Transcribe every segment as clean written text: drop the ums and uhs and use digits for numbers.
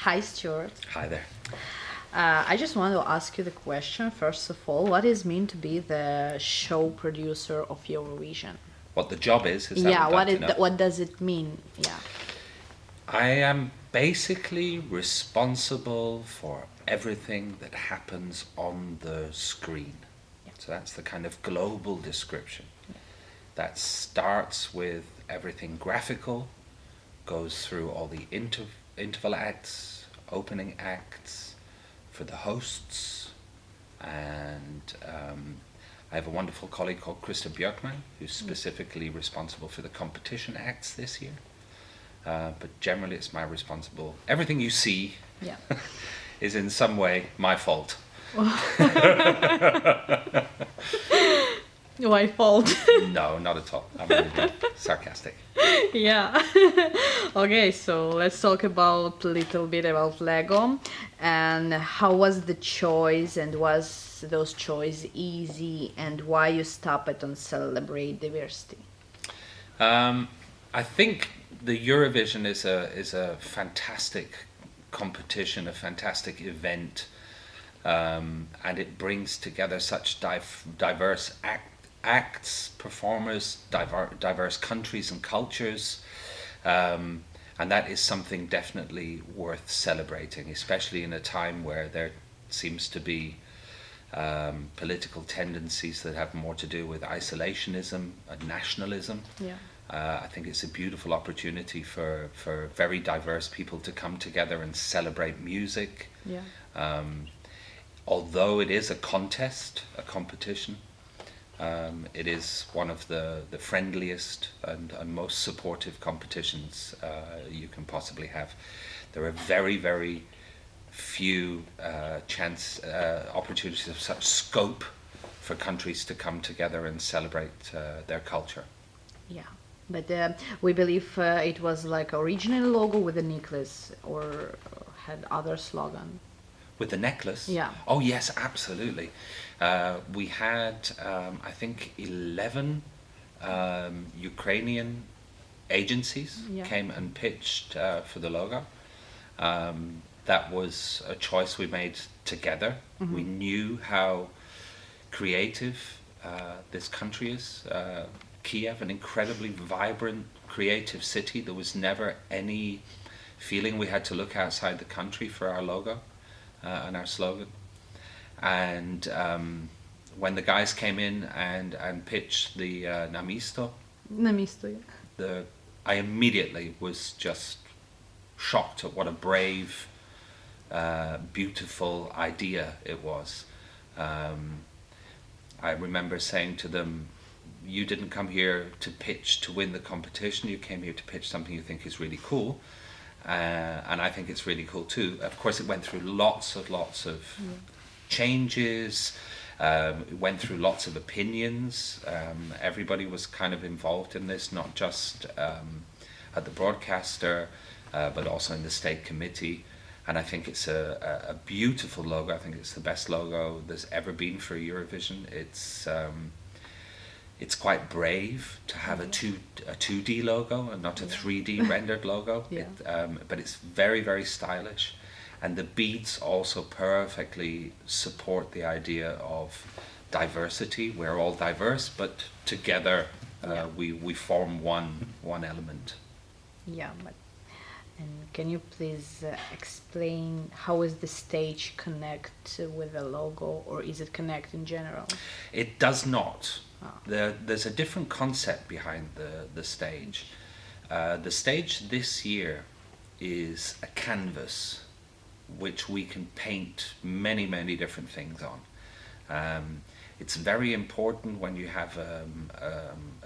Hi, Stuart. Hi there. I just want to ask you the question, first of all, what is mean to be the show producer of Eurovision? What the job is that Yeah, what you'd like to know? what does it mean? Yeah. I am basically responsible for everything that happens on the screen. So that's the kind of global description. That starts with everything graphical, goes through all the interval acts, opening acts for the hosts, and I have a wonderful colleague called Krista Björkman who's specifically responsible for the competition acts this year. But generally it's my responsible. Everything you see Yeah. is in some way my fault. My fault. No, not at all. I'm really being sarcastic. Yeah. Okay, so let's talk about a little bit about Lego and how was the choice, and was those choice easy, and why you stopped on celebrate diversity? I think the Eurovision is a fantastic competition, a fantastic event, and it brings together such diverse acts, performers, diverse countries and cultures, and that is something definitely worth celebrating, especially in a time where there seems to be political tendencies that have more to do with isolationism and nationalism. Yeah. I think it's a beautiful opportunity for very diverse people to come together and celebrate music. Yeah. Although it is a contest, a competition, it is one of the friendliest and most supportive competitions you can possibly have. There are very, very few opportunities of such scope for countries to come together and celebrate their culture. Yeah. But we believe it was like original logo with a necklace, or had other slogan. With the necklace? Yeah. Oh yes, absolutely. We had, I think, 11 Ukrainian agencies came and pitched for the logo. That was a choice we made together. Mm-hmm. We knew how creative this country is. Kyiv, an incredibly vibrant, creative city. There was never any feeling we had to look outside the country for our logo and our slogan. And when the guys came in and pitched the Namisto, yeah. I immediately was just shocked at what a brave, beautiful idea it was. I remember saying to them, you didn't come here to pitch to win the competition, you came here to pitch something you think is really cool. And I think it's really cool too. Of course, it went through lots of changes. It went through lots of opinions. Everybody was kind of involved in this, not just at the broadcaster, but also in the state committee. And I think it's a beautiful logo. I think it's the best logo there's ever been for Eurovision. It's quite brave to have a 2D logo and not a 3D rendered logo. Yeah. But it's very, very stylish. And the beads also perfectly support the idea of diversity. We're all diverse, but together we form one element. Yeah, and can you please explain how is the stage connect with the logo, or is it connect in general? It does not. Oh. There's a different concept behind the stage. The stage this year is a canvas which we can paint many, many different things on. It's very important when you have a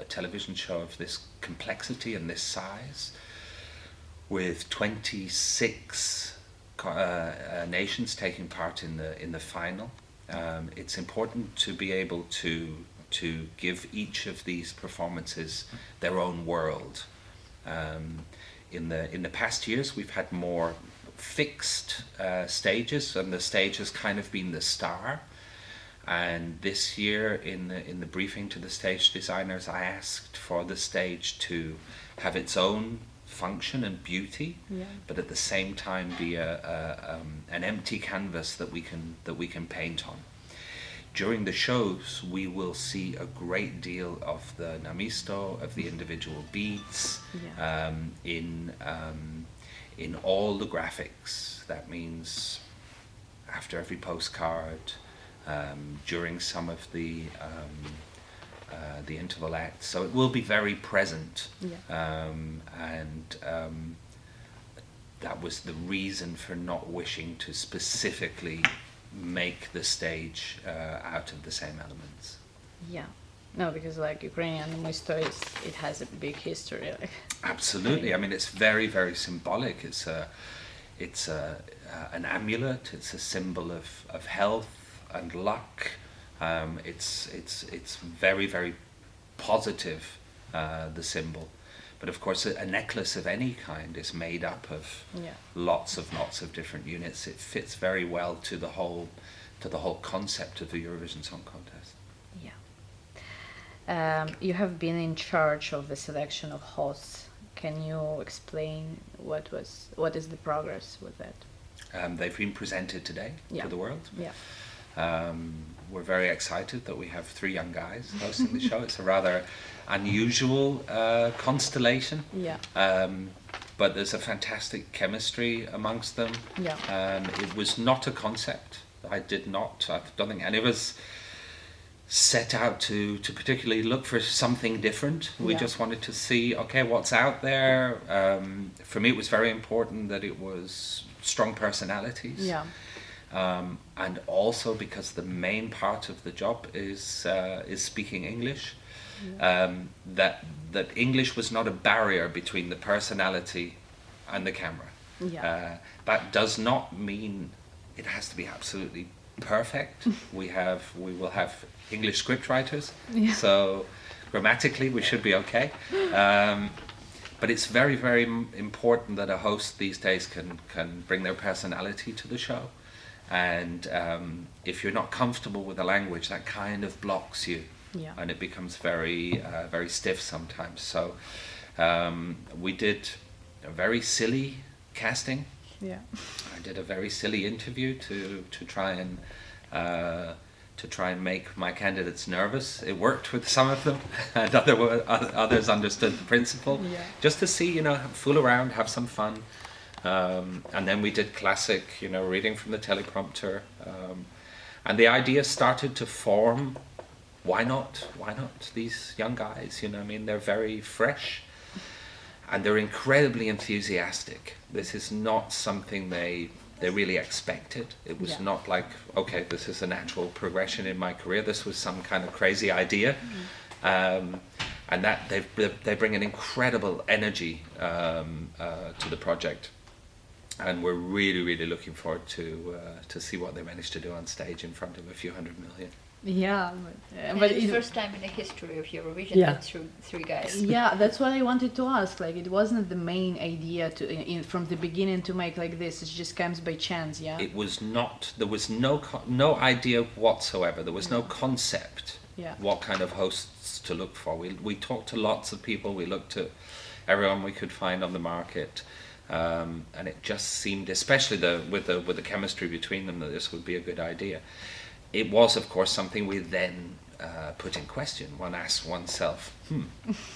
television show of this complexity and this size, with 26 nations taking part in the final. It's important to be able to give each of these performances their own world. In the past years, we've had more fixed stages, and the stage has kind of been the star. And this year, in the briefing to the stage designers, I asked for the stage to have its own function and beauty, but at the same time be an empty canvas that we can paint on. During the shows, we will see a great deal of the namisto, of the individual beads, in all the graphics. That means after every postcard, during some of the interval acts. So it will be very present, and that was the reason for not wishing to specifically make the stage out of the same elements. Yeah. No, because like Ukrainian namisto it has a big history. Like. Absolutely. I mean, it's very, very symbolic. It's an amulet. It's a symbol of health and luck. It's very, very positive, the symbol. But of course, a necklace of any kind is made up of lots of different units. It fits very well to the whole concept of the Eurovision Song Contest. Yeah. You have been in charge of the selection of hosts. Can you explain what is the progress with that? They've been presented today to the world. Yeah. We're very excited that we have 3 young guys hosting the show. It's a rather unusual constellation. Yeah. But there's a fantastic chemistry amongst them. Yeah. It was not a concept. I don't think any of us set out to particularly look for something different. We just wanted to see, okay, what's out there. For me, it was very important that it was strong personalities. Yeah. And also because the main part of the job is speaking English. That English was not a barrier between the personality and the camera. Yeah. That does not mean it has to be absolutely perfect. We will have English script writers, so grammatically we should be okay. But it's very, very important that a host these days can bring their personality to the show. And if you're not comfortable with the language, that kind of blocks you. Yeah. And it becomes very, very stiff sometimes. So we did a very silly casting. Yeah. I did a very silly interview to try and make my candidates nervous. It worked with some of them, and others understood the principle. Yeah. Just to see, fool around, have some fun. And then we did classic, reading from the teleprompter. And the idea started to form. Why not? Why not? These young guys, they're very fresh and they're incredibly enthusiastic. This is not something they really expected. It was not like, okay, this is a natural progression in my career. This was some kind of crazy idea. And that they bring an incredible energy to the project. And we're really, really looking forward to see what they manage to do on stage in front of a few hundred million. Yeah, but it's the first time in the history of Eurovision that three guys. Yeah, that's what I wanted to ask. Like, it wasn't the main idea from the beginning to make like this. It just comes by chance. Yeah. It was not. There was no idea whatsoever. There was no concept. Yeah. What kind of hosts to look for? We talked to lots of people. We looked at everyone we could find on the market. And it just seemed, especially with the chemistry between them, that this would be a good idea. It was, of course, something we then put in question. One asked oneself,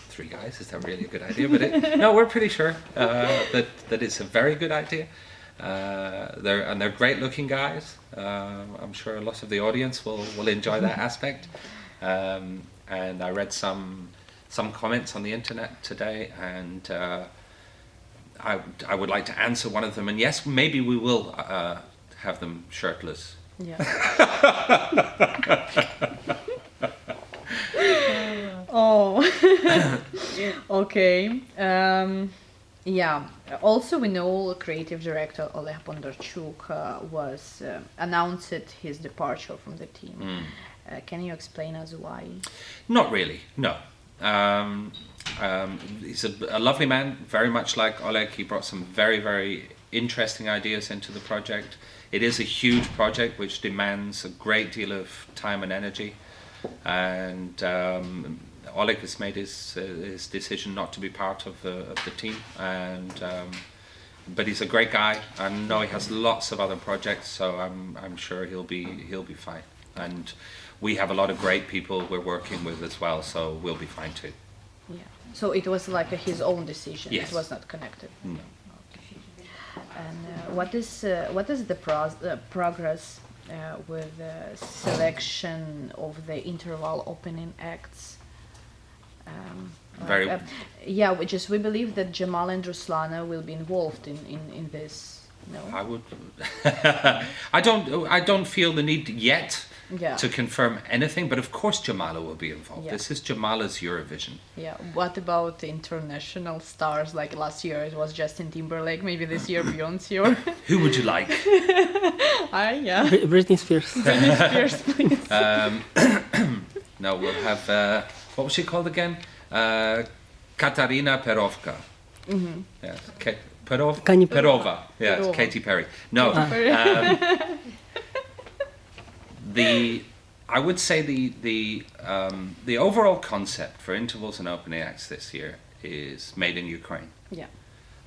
3 guys, is that really a good idea? But no, we're pretty sure that it's a very good idea. They're great-looking guys. I'm sure a lot of the audience will enjoy that aspect. And I read some comments on the internet today, and I would like to answer one of them. And yes, maybe we will have them shirtless. Yeah. Oh. Okay. Yeah. Also, we know creative director Oleg Bondarchuk was announced his departure from the team. Can you explain us why? Not really. No. He's a lovely man, very much like Oleg. He brought some very, very interesting ideas into the project. It is a huge project which demands a great deal of time and energy, and Oleg has made his decision not to be part of the team, and but he's a great guy. I know he has lots of other projects, so I'm sure he'll be fine. And we have a lot of great people we're working with as well, so we'll be fine too. Yeah. So it was like his own decision. Yes. It was not connected. No. And what is the progress with the selection of the interval opening acts? Yeah, we believe that Jamal and Ruslana will be involved in this. No, I would. I don't feel the need yet to confirm anything, but of course Jamala will be involved. Yeah. This is Jamala's Eurovision. Yeah. What about international stars? Like last year it was Justin Timberlake. Maybe this year Beyonce. Or Who would you like? Britney Spears. Britney Spears, please. No, we'll have. What was she called again? Katarina Perovka. Mm-hmm. Yeah. Kani Perova. Yeah, it's Perova. Katy Perry. No. I would say the overall concept for intervals and opening acts this year is made in Ukraine. Yeah.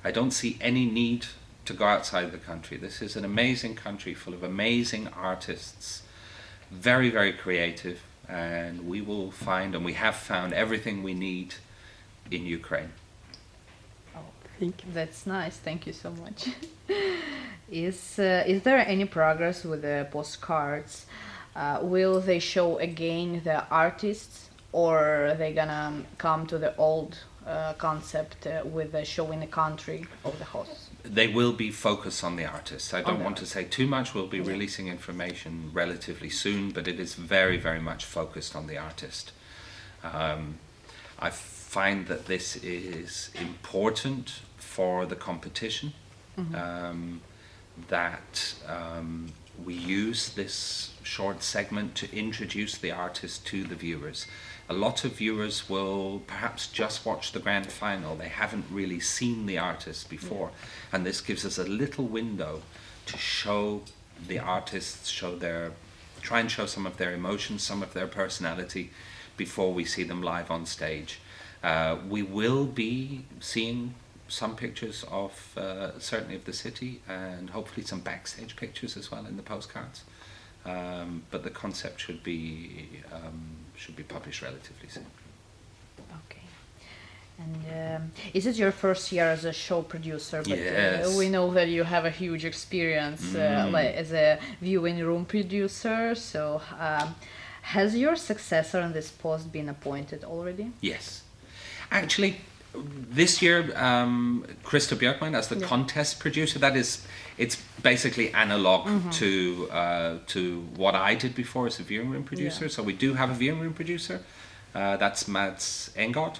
I don't see any need to go outside the country. This is an amazing country full of amazing artists, very, very creative, and we will find, and we have found, everything we need in Ukraine. That's nice. Thank you so much. Is there any progress with the postcards? Will they show again the artists, or are they gonna come to the old concept with the show in the country of the hosts? They will be focused on the artists. I don't want to say too much. We'll be releasing information relatively soon, but it is very, very much focused on the artist. I find that this is important for the competition, that we use this short segment to introduce the artist to the viewers. A lot of viewers will perhaps just watch the grand final. They haven't really seen the artist before, and this gives us a little window to show the artists, try and show some of their emotions, some of their personality before we see them live on stage. We will be seeing some pictures of certainly of the city, and hopefully some backstage pictures as well in the postcards. But the concept should be published relatively soon. Okay. And is it your first year as a show producer? But Yes. We know that you have a huge experience as a viewing room producer. So has your successor in this post been appointed already? Yes. Actually, this year, Krista Björkman as the contest producer, it's basically analog to what I did before as a viewing room producer. So we do have a viewing room producer. That's Mads Enggaard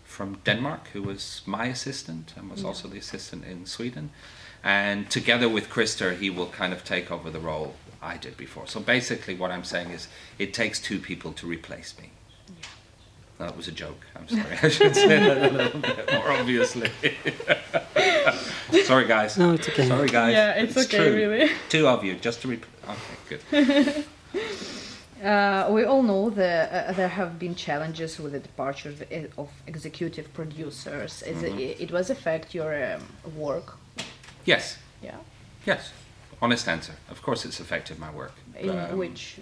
from Denmark, who was my assistant and was also the assistant in Sweden. And together with Krista, he will kind of take over the role I did before. So basically what I'm saying is it takes two people to replace me. That was a joke. I'm sorry. I should say that a little bit more obviously. Sorry, guys. No, it's okay. Sorry, guys. Yeah, it's okay, true. really. Two of you, just to okay, good. We all know that there have been challenges with the departure of executive producers. It was affect your work? Yes. Yeah. Yes. Honest answer. Of course, it's affected my work. In which?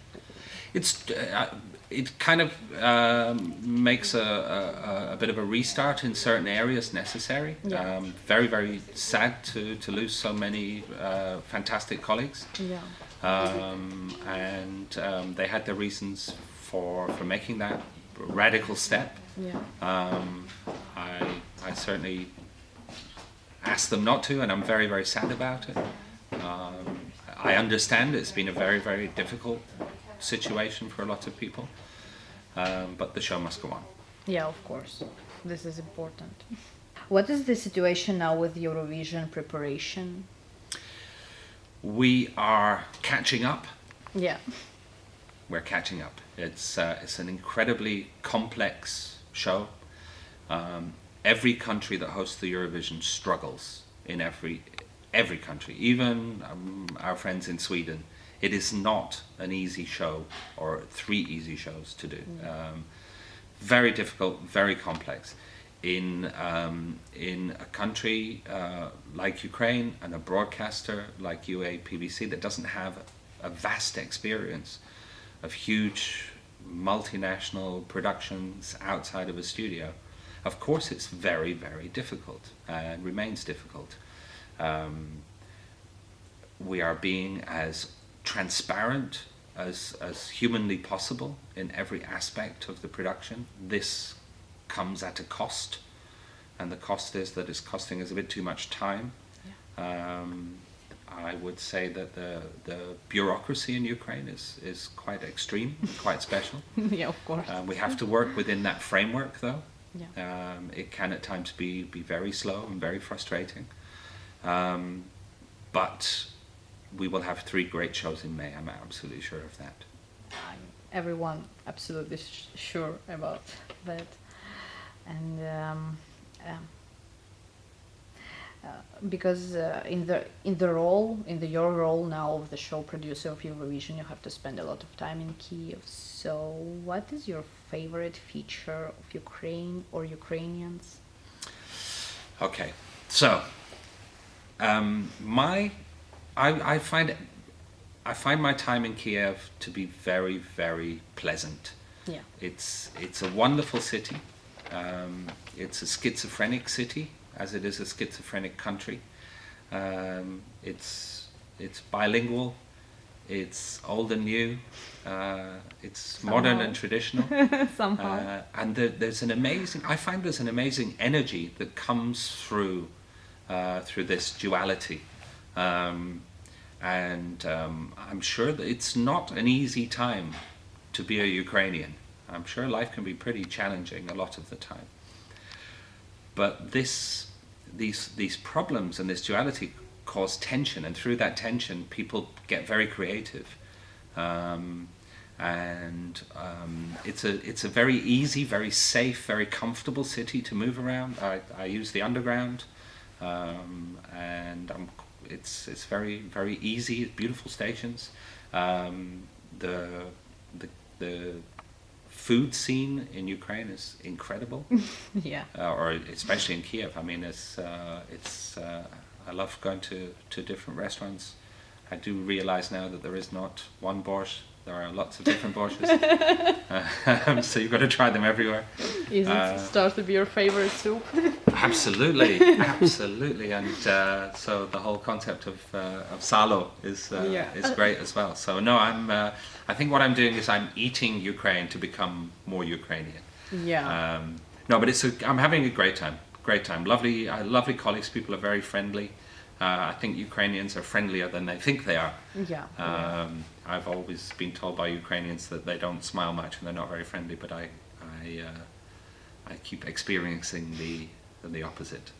It kind of makes a bit of a restart in certain areas necessary. Yeah. Very, very sad to lose so many fantastic colleagues. Yeah. And they had their reasons for making that radical step. Yeah. I certainly asked them not to, and I'm very, very sad about it. I understand it's been a very, very difficult situation for a lot of people, but the show must go on. Yeah, of course. This is important. What is the situation now with Eurovision preparation? We are catching up. Yeah. We're catching up. It's an incredibly complex show. Every country that hosts the Eurovision struggles in every country, even our friends in Sweden. It is not an easy show or three easy shows to do. very difficult, very complex. In a country like Ukraine, and a broadcaster like UA PBC that doesn't have a vast experience of huge multinational productions outside of a studio, of course it's very, very difficult and remains difficult. We are being as transparent as humanly possible in every aspect of the production. This comes at a cost, and the cost is that it's costing us a bit too much time. Yeah. I would say that the bureaucracy in Ukraine is quite extreme, quite special. Yeah, of course. We have to work within that framework, though. Yeah. It can at times be very slow and very frustrating. But we will have 3 great shows in May, I'm absolutely sure of that. Everyone absolutely sure about that. And because in your role now of the show producer of Eurovision, you have to spend a lot of time in Kyiv. So what is your favorite feature of Ukraine or Ukrainians? Okay, so I find my time in Kyiv to be very, very pleasant. Yeah. It's a wonderful city. It's a schizophrenic city, as it is a schizophrenic country. It's bilingual. It's old and new. It's somehow modern and traditional. Somehow. And there's an amazing energy that comes through this duality. And I'm sure that it's not an easy time to be a Ukrainian. I'm sure life can be pretty challenging a lot of the time. But these problems and this duality cause tension, and through that tension people get very creative. It's a very easy, very safe, very comfortable city to move around. I use the underground, and it's very, very easy, beautiful stations. The food scene in Ukraine is incredible. Yeah. Or especially in Kyiv. I mean, I love going to different restaurants. I do realize now that there is not one borscht. There are lots of different borschts. So you've got to try them everywhere. Is it start to be your favorite soup? Absolutely, absolutely. And so the whole concept of salo is great as well. So no, I think what I'm doing is I'm eating Ukraine to become more Ukrainian. Yeah. No, but I'm having a great time. Great time. Lovely colleagues. People are very friendly. I think Ukrainians are friendlier than they think they are. Yeah. I've always been told by Ukrainians that they don't smile much and they're not very friendly, but I keep experiencing the opposite.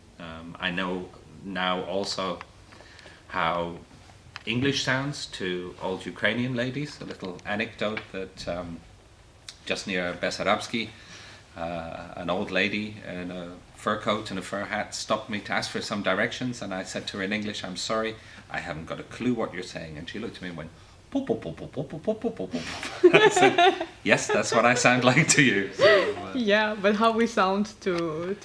I know now also how English sounds to old Ukrainian ladies. A little anecdote that just near Bessarabsky, an old lady in a fur coat and a fur hat stopped me to ask for some directions, and I said to her in English, "I'm sorry, I haven't got a clue what you're saying." And she looked at me and went, "Pop, pop, pop, pop, pop, pop, pop, pop." I said, "Yes, that's what I sound like to you." So, yeah, but how we sound to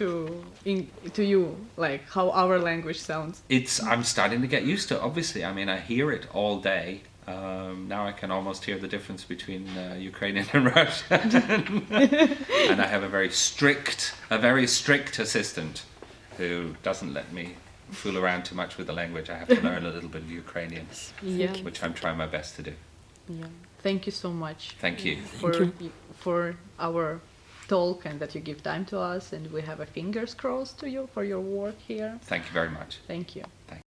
you, like how our language sounds. I'm starting to get used to it, obviously. I mean, I hear it all day. Now I can almost hear the difference between Ukrainian and Russian. And I have a very strict assistant who doesn't let me fool around too much with the language. I have to learn a little bit of Ukrainian, which I'm trying my best to do. Yeah. Thank you so much. Thank you. For our talk, and that you give time to us, and we have a fingers crossed to you for your work here. Thank you very much. Thank you. Thank you.